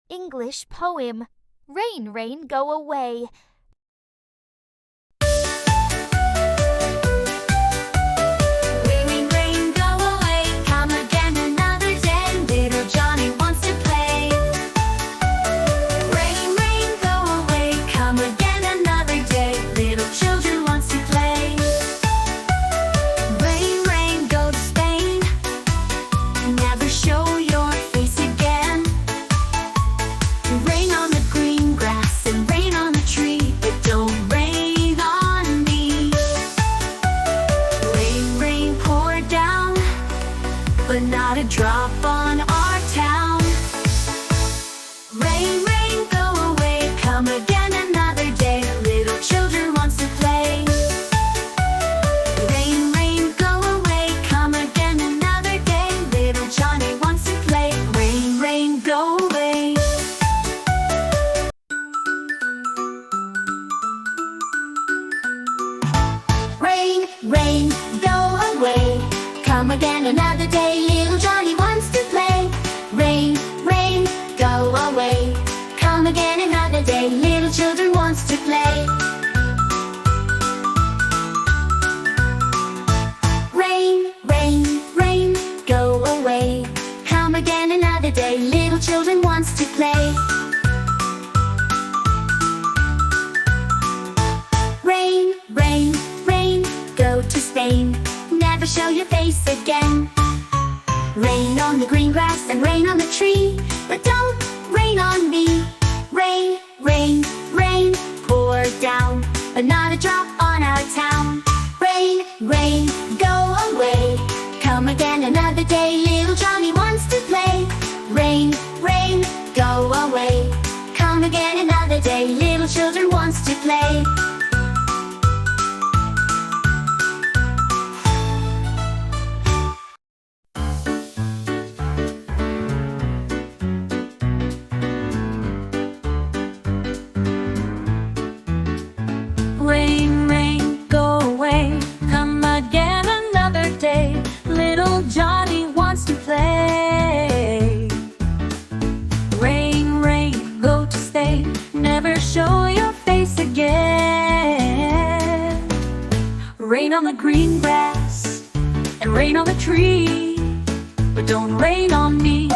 English poem. Rain, rain, go away. Rain, rain, rain, go away. Come again another day. Little Johnny wants to play. Rain, rain, go away. Come again another day. Little children wants to play. Rain, rain, go to Spain. Never show your face again. Rain on the green grass and rain on the tree, but don't rain on me. Rain, rain, pour down, but not a drop on our town. Rain, rain, go away, come again another day. Little children wants to play. Rain, rain, go away, come again another day. Little Johnny wants to play. Rain, rain, go away. Rain, rain, go away. Come again another day. Little Johnny wants to play. Rain, rain, go away. Come again another day. Little children wants to play. Rain, rain, rain, go away. Come again another day. Little children wants to play. Rain, rain, rain, go to Spain. Never show your face again. Rain on the green grass and rain on the tree, but don't rain on me. Rain, rain, rain, pour down, but not a drop on our town. Rain, rain, go away. Come again another day. Little Johnny wants to play. Rain, rain, go away. Come again another day. Little children wants to play. Rain, rain, go away. Come again another day. Little Johnny wants to play. Rain, rain, go to stay. Never show your face again. Rain on the green grass and rain on the tree, but don't rain on me.